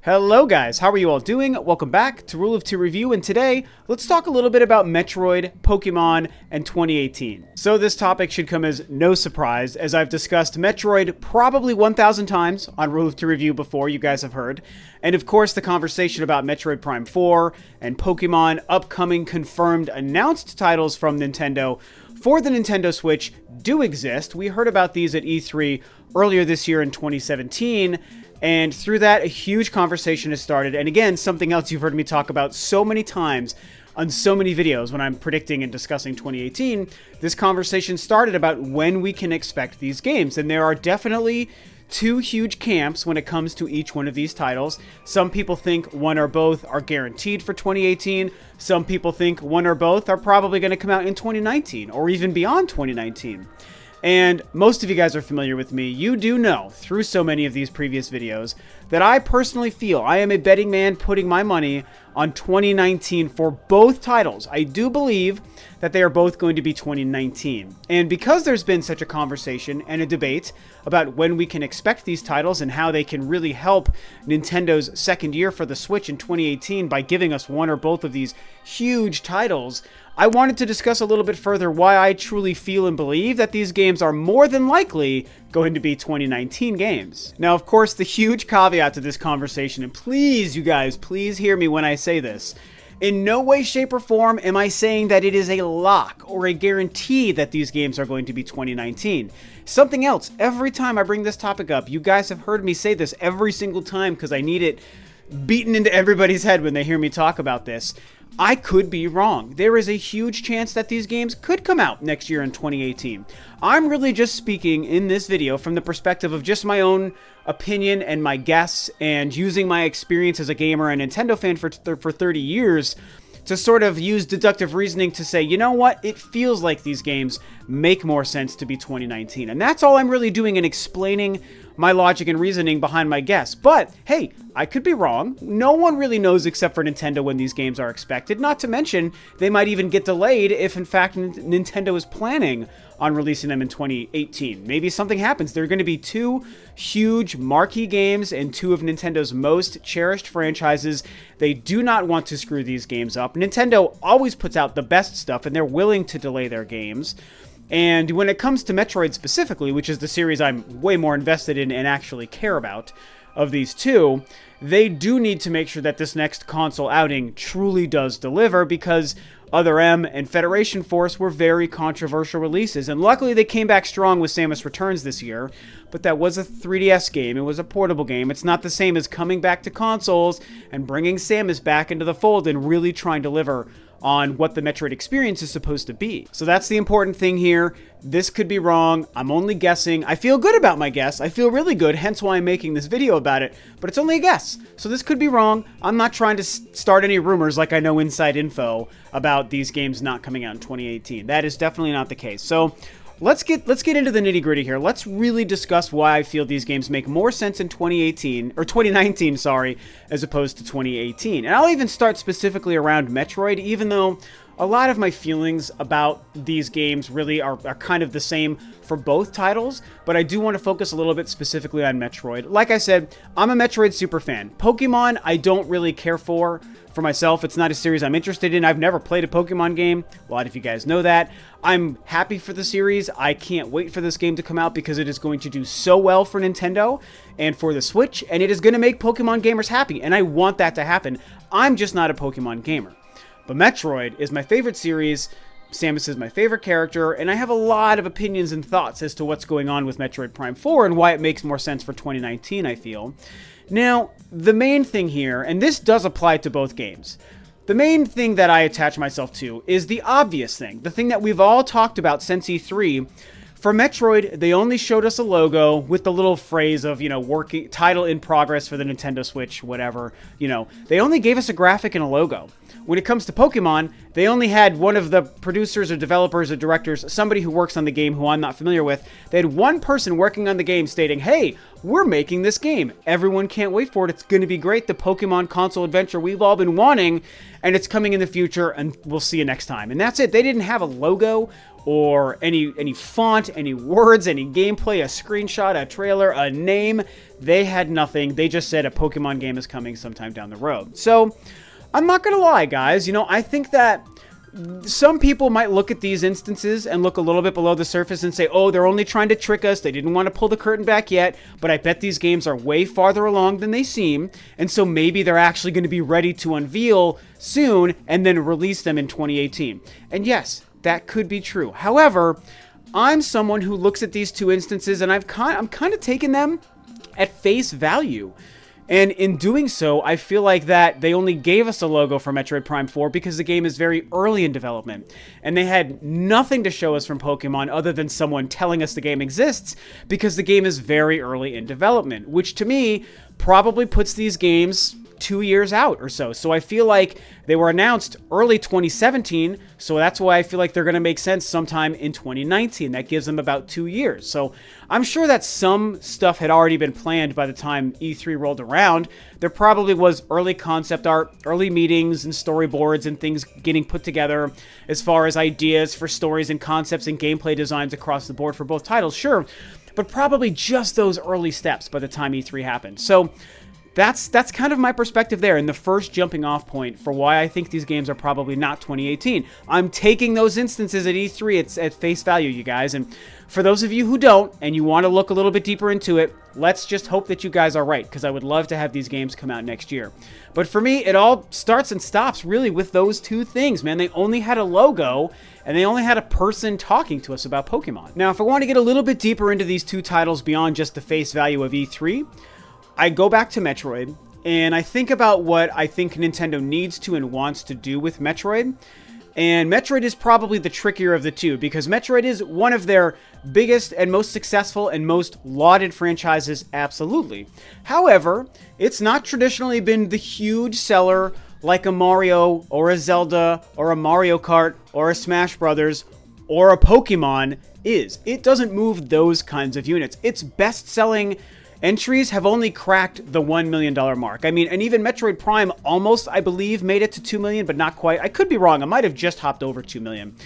Hello guys, how are you all doing? Welcome back to Rule of Two Review, and today, let's talk a little bit about Metroid, Pokemon, and 2018. So this topic should come as no surprise, as I've discussed Metroid probably 1,000 times on Rule of Two Review before, you guys have heard. And of course, the conversation about Metroid Prime 4 and Pokemon, upcoming confirmed announced titles from Nintendo for the Nintendo Switch do exist. We heard about these at E3 earlier this year in 2017, and through that, a huge conversation has started. And again, something else you've heard me talk about so many times on so many videos when I'm predicting and discussing 2018, this conversation started about when we can expect these games. And there are definitely two huge camps when it comes to each one of these titles. Some people think one or both are guaranteed for 2018. Some people think one or both are probably going to come out in 2019 or even beyond 2019. And most of you guys are familiar with me. You do know, through so many of these previous videos, that I personally feel I am a betting man putting my money on 2019 for both titles. I do believe that they are both going to be 2019. And because there's been such a conversation and a debate about when we can expect these titles and how they can really help Nintendo's second year for the Switch in 2018 by giving us one or both of these huge titles, I wanted to discuss a little bit further why I truly feel and believe that these games are more than likely going to be 2019 games. Now, of course, the huge caveat to this conversation, and please, you guys, please hear me when I say this, in no way, shape, or form am I saying that it is a lock or a guarantee that these games are going to be 2019. Something else, every time I bring this topic up, you guys have heard me say this every single time because I need it beaten into everybody's head when they hear me talk about this. I could be wrong. There is a huge chance that these games could come out next year in 2018. I'm really just speaking in this video from the perspective of just my own opinion and my guess, and using my experience as a gamer and Nintendo fan for 30 years to sort of use deductive reasoning to say, you know what, it feels like these games make more sense to be 2019. And that's all I'm really doing in explaining my logic and reasoning behind my guess. But hey, I could be wrong. No one really knows except for Nintendo when these games are expected. Not to mention, they might even get delayed if in fact Nintendo is planning on releasing them in 2018. Maybe something happens. There are going to be two huge marquee games and two of Nintendo's most cherished franchises. They do not want to screw these games up. Nintendo always puts out the best stuff, and they're willing to delay their games. And when it comes to Metroid specifically, which is the series I'm way more invested in and actually care about of these two, they do need to make sure that this next console outing truly does deliver, because Other M and Federation Force were very controversial releases, and luckily they came back strong with Samus Returns this year, but that was a 3DS game, it was a portable game. It's not the same as coming back to consoles and bringing Samus back into the fold and really trying to deliver on what the Metroid experience is supposed to be. So that's the important thing here. This could be wrong. I'm only guessing. I feel good about my guess. I feel really good, hence why I'm making this video about it, but it's only a guess. So this could be wrong. I'm not trying to start any rumors like I know inside info about these games not coming out in 2018. That is definitely not the case. So let's get into the nitty-gritty here. Let's really discuss why I feel these games make more sense in 2018 or 2019, sorry, as opposed to 2018. And I'll even start specifically around Metroid, even though a lot of my feelings about these games really are kind of the same for both titles, but I do want to focus a little bit specifically on Metroid. Like I said, I'm a Metroid super fan. Pokemon, I don't really care for myself. It's not a series I'm interested in. I've never played a Pokemon game. A lot of you guys know that. I'm happy for the series. I can't wait for this game to come out because it is going to do so well for Nintendo and for the Switch, and it is going to make Pokemon gamers happy, and I want that to happen. I'm just not a Pokemon gamer. But Metroid is my favorite series, Samus is my favorite character, and I have a lot of opinions and thoughts as to what's going on with Metroid Prime 4 and why it makes more sense for 2019, I feel. Now, the main thing here, and this does apply to both games, the main thing that I attach myself to is the obvious thing, the thing that we've all talked about since E3. For Metroid, they only showed us a logo with the little phrase of, working title in progress for the Nintendo Switch, whatever, They only gave us a graphic and a logo. When it comes to Pokemon, they only had one of the producers or developers or directors, somebody who works on the game who I'm not familiar with. They had one person working on the game stating, hey, we're making this game. Everyone can't wait for it. It's going to be great. The Pokemon console adventure we've all been wanting, and it's coming in the future, and we'll see you next time. And that's it. They didn't have a logo or any font, any words, any gameplay, a screenshot, a trailer, a name. They had nothing. They just said a Pokemon game is coming sometime down the road. So I'm not going to lie, guys. You know, I think that some people might look at these instances and look a little bit below the surface and say, oh, they're only trying to trick us. They didn't want to pull the curtain back yet, but I bet these games are way farther along than they seem. And so maybe they're actually going to be ready to unveil soon and then release them in 2018. And yes, that could be true. However, I'm someone who looks at these two instances and I'm kind of taking them at face value. And in doing so, I feel like that they only gave us a logo for Metroid Prime 4 because the game is very early in development. And they had nothing to show us from Pokemon other than someone telling us the game exists because the game is very early in development, which to me probably puts these games 2 years out or so. So I feel like they were announced early 2017, so that's why I feel like they're going to make sense sometime in 2019. That gives them about 2 years. So I'm sure that some stuff had already been planned by the time E3 rolled around. There probably was early concept art, early meetings and storyboards and things getting put together as far as ideas for stories and concepts and gameplay designs across the board for both titles, sure, but probably just those early steps by the time E3 happened. So that's kind of my perspective there, and the first jumping off point for why I think these games are probably not 2018. I'm taking those instances at E3 at face value, you guys, and for those of you who don't, and you want to look a little bit deeper into it, let's just hope that you guys are right, because I would love to have these games come out next year. But for me, it all starts and stops really with those two things, man. They only had a logo, and they only had a person talking to us about Pokemon. Now, if I want to get a little bit deeper into these two titles beyond just the face value of E3, I go back to Metroid, and I think about what I think Nintendo needs to and wants to do with Metroid. And Metroid is probably the trickier of the two, because Metroid is one of their biggest and most successful and most lauded franchises, absolutely. However, it's not traditionally been the huge seller like a Mario or a Zelda or a Mario Kart or a Smash Brothers or a Pokemon is. It doesn't move those kinds of units. Its best-selling entries have only cracked the $1 million mark. I mean, and even Metroid Prime almost, I believe, made it to 2 million, but not quite. I could be wrong. I might have just hopped over 2 million.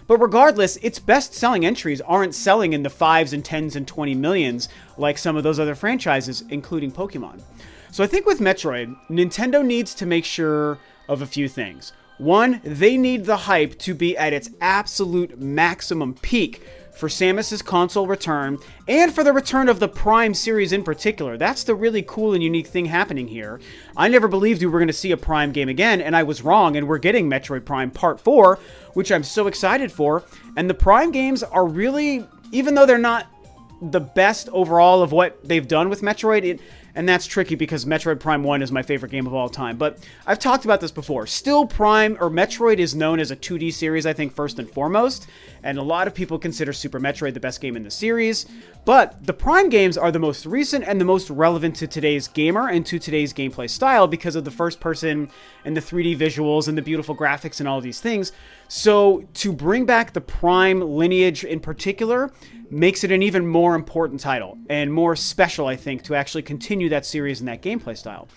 But regardless, its best-selling entries aren't selling in the 5s and 10s and 20 millions like some of those other franchises, including Pokemon. So I think with Metroid, Nintendo needs to make sure of a few things. One, they need the hype to be at its absolute maximum peak for Samus's console return, and for the return of the Prime series in particular. That's the really cool and unique thing happening here. I never believed we were going to see a Prime game again, and I was wrong, and we're getting Metroid Prime Part 4, which I'm so excited for. And the Prime games are really, even though they're not the best overall of what they've done with Metroid, and that's tricky because Metroid Prime 1 is my favorite game of all time, but I've talked about this before. Still, Prime, or Metroid, is known as a 2D series, I think, first and foremost, and a lot of people consider Super Metroid the best game in the series, but the Prime games are the most recent and the most relevant to today's gamer and to today's gameplay style because of the first person and the 3D visuals and the beautiful graphics and all of these things. So to bring back the Prime lineage in particular makes it an even more important title and more special, I think, to actually continue that series and that gameplay style.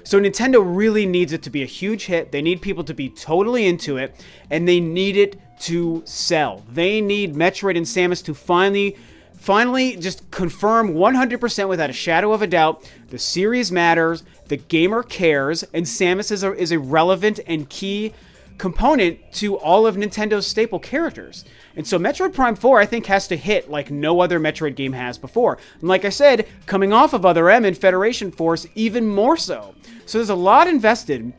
So Nintendo really needs it to be a huge hit. They need people to be totally into it, and they need it to sell. They need Metroid and Samus to finally just confirm 100% without a shadow of a doubt the series matters, the gamer cares, and Samus is a relevant and key component to all of Nintendo's staple characters. And so Metroid Prime 4, I think, has to hit like no other Metroid game has before. And like I said, coming off of Other M and Federation Force, even more so. So there's a lot invested,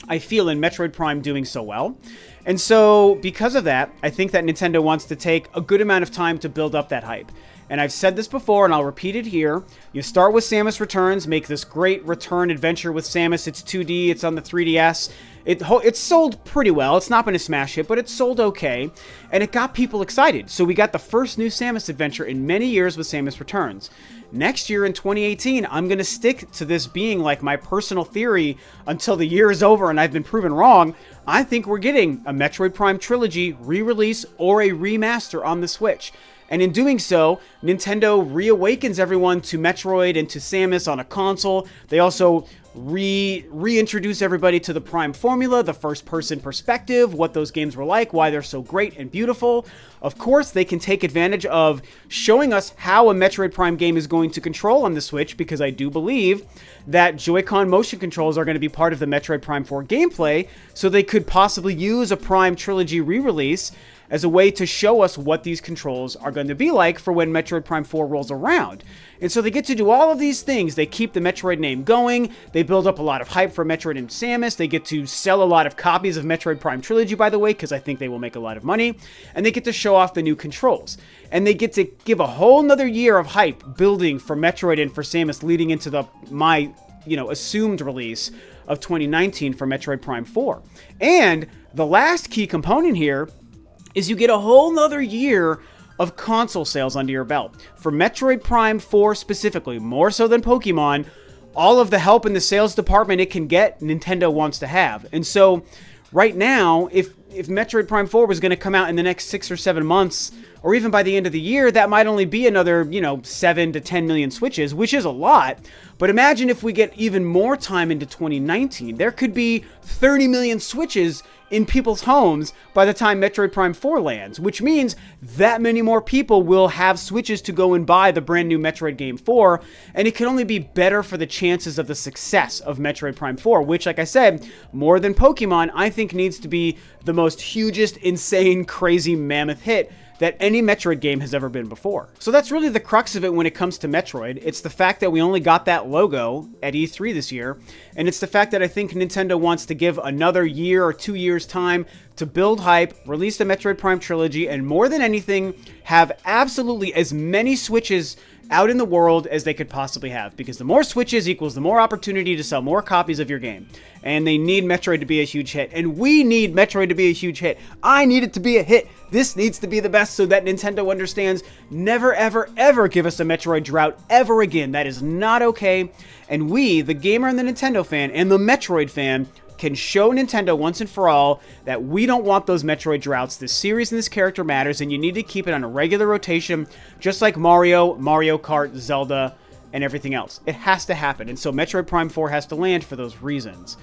I feel, in Metroid Prime doing so well. And so because of that, I think that Nintendo wants to take a good amount of time to build up that hype. And I've said this before, and I'll repeat it here. You start with Samus Returns, make this great return adventure with Samus. It's 2D, it's on the 3DS. It's sold pretty well. It's not been a smash hit, but it's sold okay. And it got people excited. So we got the first new Samus adventure in many years with Samus Returns. Next year in 2018, I'm going to stick to this being like my personal theory until the year is over and I've been proven wrong. I think we're getting a Metroid Prime trilogy re-release or a remaster on the Switch. And in doing so, Nintendo reawakens everyone to Metroid and to Samus on a console. They also reintroduce everybody to the Prime formula, the first-person perspective, what those games were like, why they're so great and beautiful. Of course, they can take advantage of showing us how a Metroid Prime game is going to control on the Switch, because I do believe that Joy-Con motion controls are going to be part of the Metroid Prime 4 gameplay, so they could possibly use a Prime Trilogy re-release as a way to show us what these controls are going to be like for when Metroid Prime 4 rolls around. And so they get to do all of these things. They keep the Metroid name going. They build up a lot of hype for Metroid and Samus. They get to sell a lot of copies of Metroid Prime Trilogy, by the way, because I think they will make a lot of money. And they get to show off the new controls. And they get to give a whole nother year of hype building for Metroid and for Samus leading into my assumed release of 2019 for Metroid Prime 4. And the last key component here is you get a whole nother year of console sales under your belt. For Metroid Prime 4 specifically, more so than Pokemon, all of the help in the sales department it can get, Nintendo wants to have. And so, right now, if Metroid Prime 4 was going to come out in the next 6 or 7 months, or even by the end of the year, that might only be another, 7 to 10 million Switches, which is a lot. But imagine if we get even more time into 2019. There could be 30 million Switches in people's homes by the time Metroid Prime 4 lands, which means that many more people will have Switches to go and buy the brand new Metroid Game 4, and it can only be better for the chances of the success of Metroid Prime 4, which, like I said, more than Pokemon, I think needs to be the most hugest, insane, crazy, mammoth hit that any Metroid game has ever been before. So that's really the crux of it when it comes to Metroid. It's the fact that we only got that logo at E3 this year, and it's the fact that I think Nintendo wants to give another year or 2 years time to build hype, release the Metroid Prime trilogy, and more than anything, have absolutely as many Switches out in the world as they could possibly have, because the more Switches equals the more opportunity to sell more copies of your game. And they need Metroid to be a huge hit, and we need Metroid to be a huge hit. I need it to be a hit. This needs to be the best so that Nintendo understands never, ever, ever give us a Metroid drought ever again. That is not okay. And we, the gamer and the Nintendo fan and the Metroid fan, can show Nintendo once and for all that we don't want those Metroid droughts. This series and this character matters, and you need to keep it on a regular rotation, just like Mario, Mario Kart, Zelda, and everything else. It has to happen, and so Metroid Prime 4 has to land for those reasons.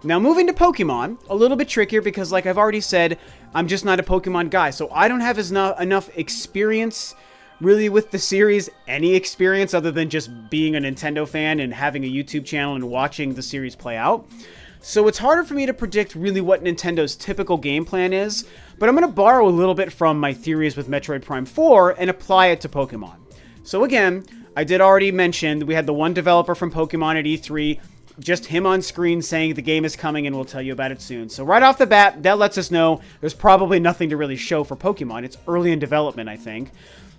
Now, moving to Pokemon, a little bit trickier because, like I've already said, I'm just not a Pokemon guy, so I don't have enough experience really with the series, any experience other than just being a Nintendo fan and having a YouTube channel and watching the series play out. So it's harder for me to predict really what Nintendo's typical game plan is, but I'm going to borrow a little bit from my theories with Metroid Prime 4 and apply it to Pokemon. So again, I did already mention we had the one developer from Pokemon at E3, just him on screen saying the game is coming and we'll tell you about it soon. So right off the bat, that lets us know there's probably nothing to really show for Pokemon. It's early in development, I think.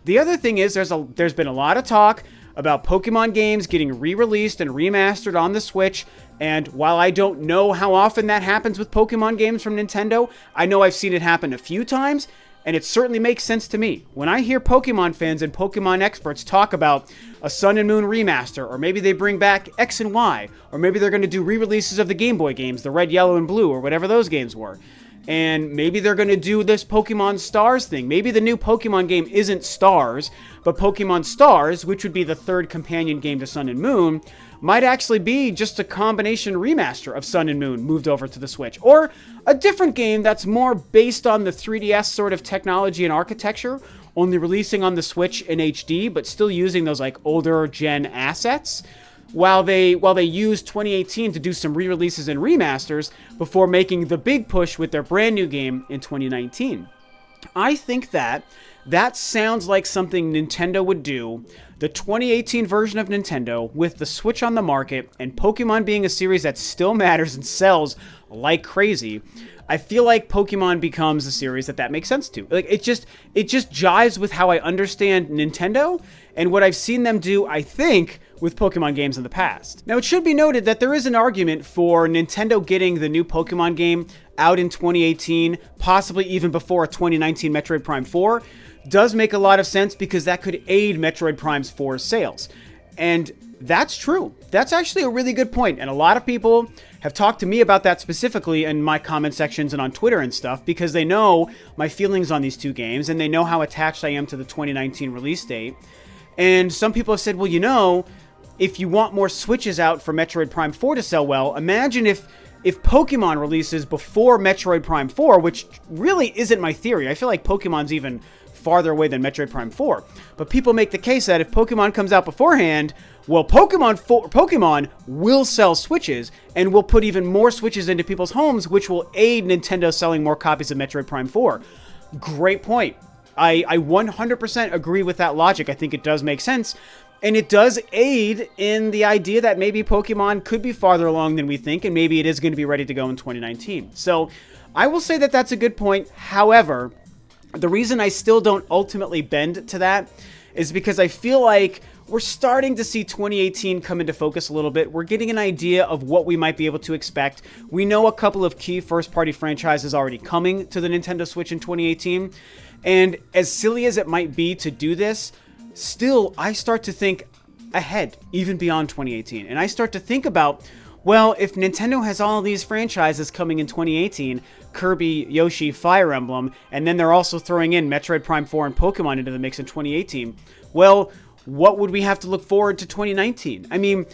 The other thing is there's been a lot of talk about Pokemon games getting re-released and remastered on the Switch, and while I don't know how often that happens with Pokemon games from Nintendo, I know I've seen it happen a few times, and it certainly makes sense to me. When I hear Pokemon fans and Pokemon experts talk about a Sun and Moon remaster, or maybe they bring back X and Y, or maybe they're going to do re-releases of the Game Boy games, the Red, Yellow, and Blue, or whatever those games were, and maybe they're going to do this Pokemon Stars thing. Maybe the new Pokemon game isn't Stars, but Pokemon Stars, which would be the third companion game to Sun and Moon, might actually be just a combination remaster of Sun and Moon moved over to the Switch. Or a different game that's more based on the 3DS sort of technology and architecture, only releasing on the Switch in HD, but still using those like older gen assets, while they use 2018 to do some re-releases and remasters before making the big push with their brand new game in 2019. I think that sounds like something Nintendo would do. The 2018 version of Nintendo with the Switch on the market and Pokemon being a series that still matters and sells like crazy. I feel like Pokemon becomes a series that makes sense to. Like it just jives with how I understand Nintendo and what I've seen them do, I think, with Pokemon games in the past. Now, it should be noted that there is an argument for Nintendo getting the new Pokemon game out in 2018, possibly even before a 2019 Metroid Prime 4. Does make a lot of sense because that could aid Metroid Prime 4's sales. And That's true. That's actually a really good point. And a lot of people have talked to me about that specifically in my comment sections and on Twitter and stuff, because they know my feelings on these two games and they know how attached I am to the 2019 release date. And some people have said, well, you know, if you want more Switches out for Metroid Prime 4 to sell well, imagine if Pokemon releases before Metroid Prime 4, which really isn't my theory. I feel like Pokemon's even farther away than Metroid Prime 4. But people make the case that if Pokemon comes out beforehand, well, Pokemon will sell Switches and will put even more Switches into people's homes, which will aid Nintendo selling more copies of Metroid Prime 4. Great point. I 100% agree with that logic. I think it does make sense. And it does aid in the idea that maybe Pokemon could be farther along than we think, and maybe it is going to be ready to go in 2019. So I will say that that's a good point. However, the reason I still don't ultimately bend to that is because I feel like we're starting to see 2018 come into focus a little bit. We're getting an idea of what we might be able to expect. We know a couple of key first-party franchises already coming to the Nintendo Switch in 2018. And as silly as it might be to do this, still, I start to think ahead, even beyond 2018. And I start to think about, well, if Nintendo has all these franchises coming in 2018, Kirby, Yoshi, Fire Emblem, and then they're also throwing in Metroid Prime 4 and Pokemon into the mix in 2018, well, what would we have to look forward to 2019? I mean,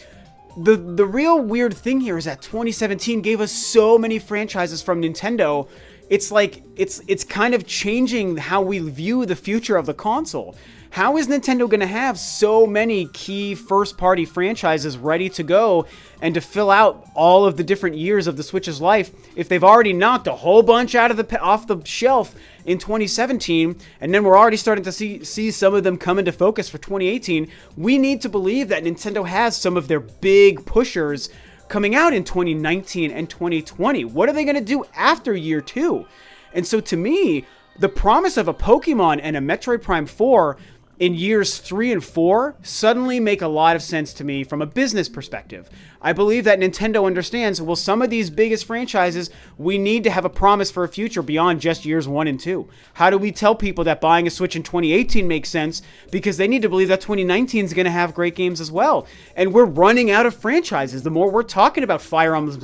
the real weird thing here is that 2017 gave us so many franchises from Nintendo. It's like, it's kind of changing how we view the future of the console. How is Nintendo going to have so many key first-party franchises ready to go and to fill out all of the different years of the Switch's life if they've already knocked a whole bunch off the shelf in 2017, and then we're already starting to see some of them come into focus for 2018? We need to believe that Nintendo has some of their big pushers coming out in 2019 and 2020. What are they going to do after year 2? And so to me, the promise of a Pokemon and a Metroid Prime 4 in years 3 and 4 suddenly make a lot of sense to me from a business perspective. I believe that Nintendo understands, well, some of these biggest franchises, we need to have a promise for a future beyond just years 1 and 2. How do we tell people that buying a Switch in 2018 makes sense? Because they need to believe that 2019 is going to have great games as well. And we're running out of franchises. The more we're talking about Fire Emblems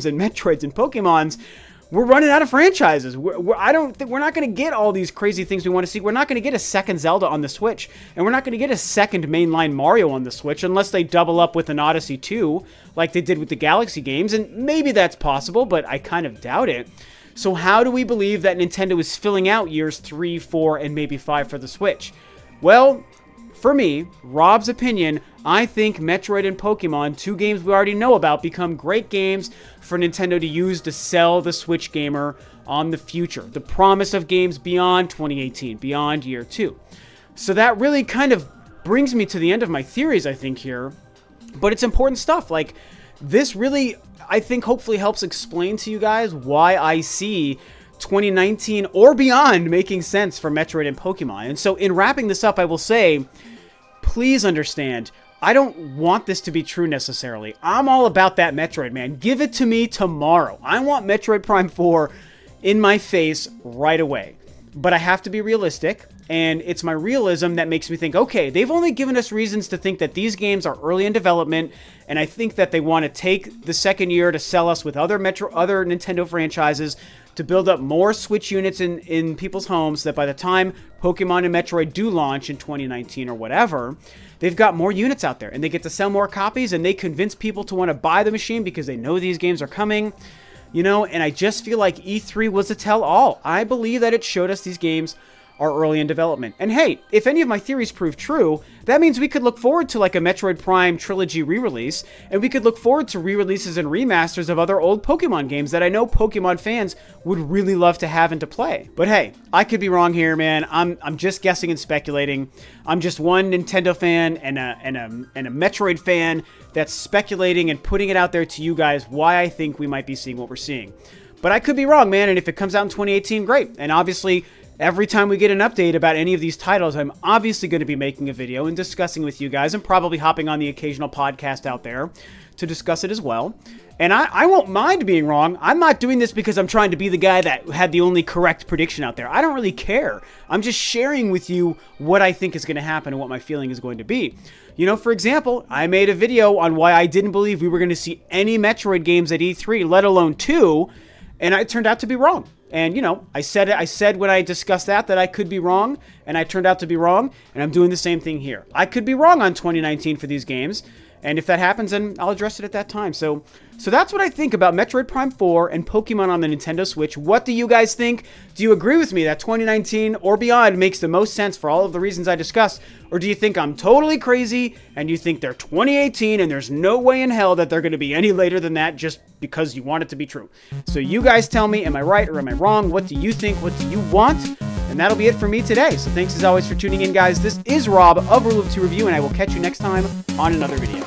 and Metroids and Pokemons, we're running out of franchises. We're not going to get all these crazy things we want to see. We're not going to get a second Zelda on the Switch, and we're not going to get a second mainline Mario on the Switch unless they double up with an Odyssey 2 like they did with the Galaxy games, and maybe that's possible, but I kind of doubt it. So how do we believe that Nintendo is filling out years 3, 4, and maybe 5 for the Switch? Well, for me, Rob's opinion, I think Metroid and Pokemon, two games we already know about, become great games for Nintendo to use to sell the Switch gamer on the future. The promise of games beyond 2018, beyond year 2. So that really kind of brings me to the end of my theories, I think, here. But it's important stuff. Like, this really, I think, hopefully helps explain to you guys why I see 2019 or beyond making sense for Metroid and Pokemon. And so in wrapping this up, I will say, please understand, I don't want this to be true necessarily. I'm all about that Metroid, man. Give it to me tomorrow. I want Metroid Prime 4 in my face right away. But I have to be realistic, and it's my realism that makes me think, okay, they've only given us reasons to think that these games are early in development, and I think that they want to take the second year to sell us with other Nintendo franchises to build up more Switch units in people's homes, so that by the time Pokemon and Metroid do launch in 2019 or whatever, they've got more units out there, and they get to sell more copies, and they convince people to want to buy the machine because they know these games are coming. You know, and I just feel like E3 was a tell-all. I believe that it showed us these games are early in development. And hey, if any of my theories prove true, that means we could look forward to like a Metroid Prime trilogy re-release, and we could look forward to re-releases and remasters of other old Pokemon games that I know Pokemon fans would really love to have and to play. But hey, I could be wrong here, man. I'm just guessing and speculating. I'm just one Nintendo fan and a Metroid fan that's speculating and putting it out there to you guys why I think we might be seeing what we're seeing. But I could be wrong, man, and if it comes out in 2018, great. And obviously, every time we get an update about any of these titles, I'm obviously going to be making a video and discussing with you guys, and probably hopping on the occasional podcast out there to discuss it as well. And I won't mind being wrong. I'm not doing this because I'm trying to be the guy that had the only correct prediction out there. I don't really care. I'm just sharing with you what I think is going to happen and what my feeling is going to be. You know, for example, I made a video on why I didn't believe we were going to see any Metroid games at E3, let alone 2, and I turned out to be wrong. And, you know, I said when I discussed that I could be wrong, and I turned out to be wrong, and I'm doing the same thing here. I could be wrong on 2019 for these games, and if that happens, then I'll address it at that time. So that's what I think about Metroid Prime 4 and Pokemon on the Nintendo Switch. What do you guys think? Do you agree with me that 2019 or beyond makes the most sense for all of the reasons I discussed? Or do you think I'm totally crazy and you think they're 2018 and there's no way in hell that they're going to be any later than that just because you want it to be true? So you guys tell me, am I right or am I wrong? What do you think? What do you want? And that'll be it for me today. So thanks as always for tuning in, guys. This is Rob of Rule of Two Review, and I will catch you next time on another video.